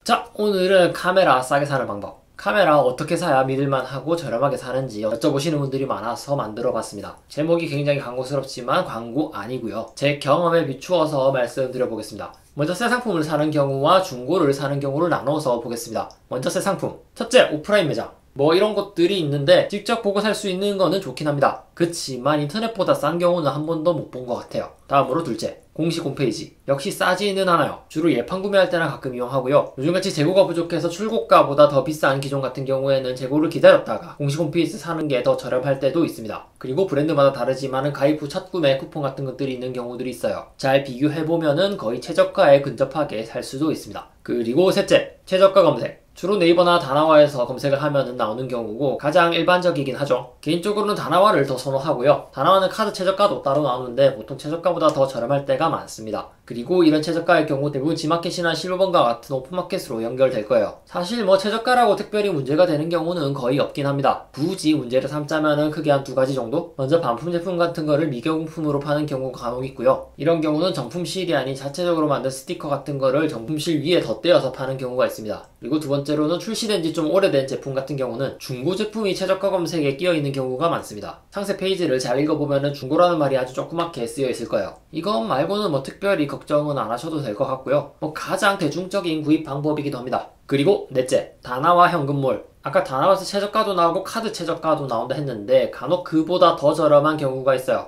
자, 오늘은 카메라 싸게 사는 방법, 카메라 어떻게 사야 믿을만하고 저렴하게 사는지 여쭤보시는 분들이 많아서 만들어 봤습니다. 제목이 굉장히 광고스럽지만 광고 아니고요, 제 경험에 비추어서 말씀드려 보겠습니다. 먼저 새 상품을 사는 경우와 중고를 사는 경우를 나눠서 보겠습니다. 먼저 새 상품, 첫째, 오프라인 매장. 이런 것들이 있는데 직접 보고 살 수 있는 거는 좋긴 합니다. 그치만 인터넷보다 싼 경우는 한 번도 못 본 것 같아요. 다음으로 둘째, 공식 홈페이지. 역시 싸지는 않아요. 주로 예판 구매할 때나 가끔 이용하고요. 요즘같이 재고가 부족해서 출고가보다 더 비싼 기종 같은 경우에는 재고를 기다렸다가 공식 홈페이지 사는 게 더 저렴할 때도 있습니다. 그리고 브랜드마다 다르지만은 가입 후 첫 구매 쿠폰 같은 것들이 있는 경우들이 있어요. 잘 비교해보면은 거의 최저가에 근접하게 살 수도 있습니다. 그리고 셋째, 최저가 검색. 주로 네이버나 다나와에서 검색을 하면은 나오는 경우고 가장 일반적이긴 하죠. 개인적으로는 다나와를 더 선호하고요. 다나와는 카드 최저가도 따로 나오는데 보통 최저가보다 더 저렴할 때가 많습니다. 그리고 이런 최저가의 경우 대부분 지마켓이나 실버번과 같은 오픈마켓으로 연결될 거예요. 사실 최저가라고 특별히 문제가 되는 경우는 거의 없긴 합니다. 굳이 문제를 삼자면은 크게 한 두 가지 정도? 먼저 반품 제품 같은 거를 미경품으로 파는 경우가 간혹 있고요. 이런 경우는 정품실이 아닌 자체적으로 만든 스티커 같은 거를 정품실 위에 덧대어서 파는 경우가 있습니다. 그리고 두 번째로는 출시된 지 좀 오래된 제품 같은 경우는 중고 제품이 최저가 검색에 끼어 있는 경우가 많습니다. 상세 페이지를 잘 읽어보면은 중고라는 말이 아주 조그맣게 쓰여 있을 거예요. 이것 말고는 특별히 걱정은 안 하셔도 될 것 같고요. 가장 대중적인 구입 방법이기도 합니다. 그리고 넷째, 다나와 현금몰. 아까 다나와에서 최저가도 나오고 카드 최저가도 나온다 했는데 간혹 그보다 더 저렴한 경우가 있어요.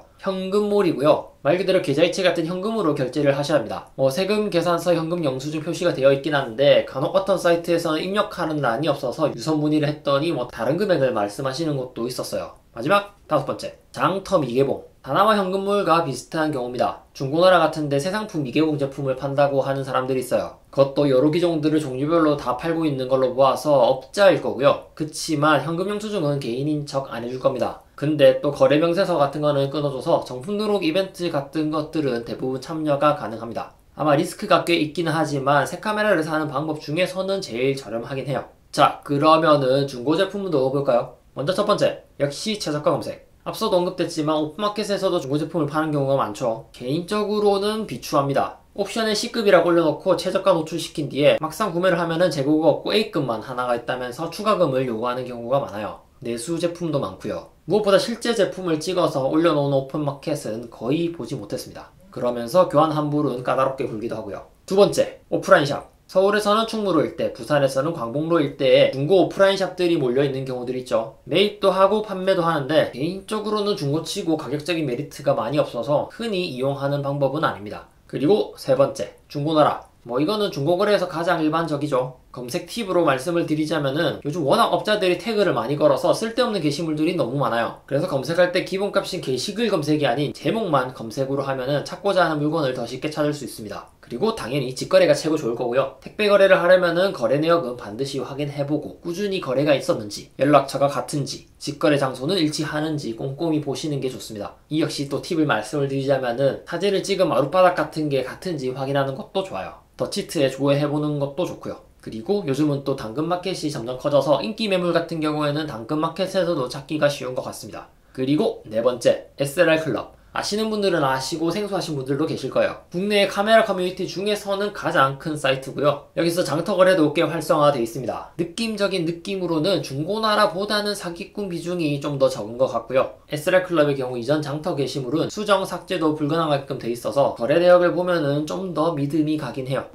현금몰이고요. 말 그대로 계좌이체 같은 현금으로 결제를 하셔야 합니다. 세금 계산서 현금 영수증 표시가 되어 있긴 한데 간혹 어떤 사이트에서는 입력하는欄이 없어서 유선 문의를 했더니 다른 금액을 말씀하시는 것도 있었어요. 마지막 다섯 번째, 장터 미개봉. 다나와 현금몰과 비슷한 경우입니다. 중고나라 같은데 새 상품 미개봉 제품을 판다고 하는 사람들이 있어요. 그것도 여러 기종들을 종류별로 다 팔고 있는 걸로 보아서 업자일 거고요. 그치만 현금 영수증은 개인인 척 안 해줄 겁니다. 근데 또 거래 명세서 같은 거는 끊어줘서 정품 등록 이벤트 같은 것들은 대부분 참여가 가능합니다. 아마 리스크가 꽤 있기는 하지만 새 카메라를 사는 방법 중에서는 제일 저렴하긴 해요. 자, 그러면은 중고 제품도 넣어볼까요? 먼저 첫 번째, 역시 최저가 검색. 앞서도 언급됐지만 오픈마켓에서도 중고 제품을 파는 경우가 많죠. 개인적으로는 비추합니다. 옵션에 C급이라고 올려놓고 최저가 노출시킨 뒤에 막상 구매를 하면은 재고가 없고 A급만 하나가 있다면서 추가금을 요구하는 경우가 많아요. 내수 제품도 많고요. 무엇보다 실제 제품을 찍어서 올려놓은 오픈마켓은 거의 보지 못했습니다. 그러면서 교환 환불은 까다롭게 굴기도 하고요. 두 번째, 오프라인 샵. 서울에서는 충무로 일대, 부산에서는 광복로 일대에 중고 오프라인 샵들이 몰려있는 경우들이 있죠. 매입도 하고 판매도 하는데 개인적으로는 중고치고 가격적인 메리트가 많이 없어서 흔히 이용하는 방법은 아닙니다. 그리고 세 번째, 중고나라. 이거는 중고거래에서 가장 일반적이죠. 검색 팁으로 말씀을 드리자면은 요즘 워낙 업자들이 태그를 많이 걸어서 쓸데없는 게시물들이 너무 많아요. 그래서 검색할 때 기본값인 게시글 검색이 아닌 제목만 검색으로 하면은 찾고자 하는 물건을 더 쉽게 찾을 수 있습니다. 그리고 당연히 직거래가 최고 좋을 거고요. 택배 거래를 하려면은 거래 내역은 반드시 확인해보고 꾸준히 거래가 있었는지, 연락처가 같은지, 직거래 장소는 일치하는지 꼼꼼히 보시는 게 좋습니다. 이 역시 또 팁을 말씀을 드리자면은 사진을 찍은 마룻바닥 같은 게 같은지 확인하는 것도 좋아요. 더치트에 조회해보는 것도 좋고요. 그리고 요즘은 또 당근마켓이 점점 커져서 인기 매물 같은 경우에는 당근마켓에서도 찾기가 쉬운 것 같습니다. 그리고 네 번째, SLR 클럽. 아시는 분들은 아시고 생소하신 분들도 계실 거예요. 국내의 카메라 커뮤니티 중에서는 가장 큰 사이트고요. 여기서 장터 거래도 꽤 활성화되어 있습니다. 느낌적인 느낌으로는 중고나라보다는 사기꾼 비중이 좀 더 적은 것 같고요. SLR 클럽의 경우 이전 장터 게시물은 수정 삭제도 불가능하게끔 돼 있어서 거래 내역을 보면은 좀 더 믿음이 가긴 해요.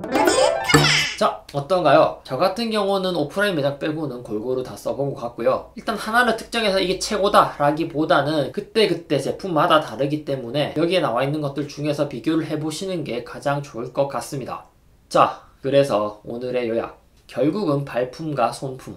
자, 어떤가요? 저 같은 경우는 오프라인 매장 빼고는 골고루 다 써본 것 같고요. 일단 하나를 특정해서 이게 최고다 라기보다는 그때그때 제품마다 다르기 때문에 여기에 나와 있는 것들 중에서 비교를 해보시는 게 가장 좋을 것 같습니다. 자, 그래서 오늘의 요약. 결국은 발품과 손품.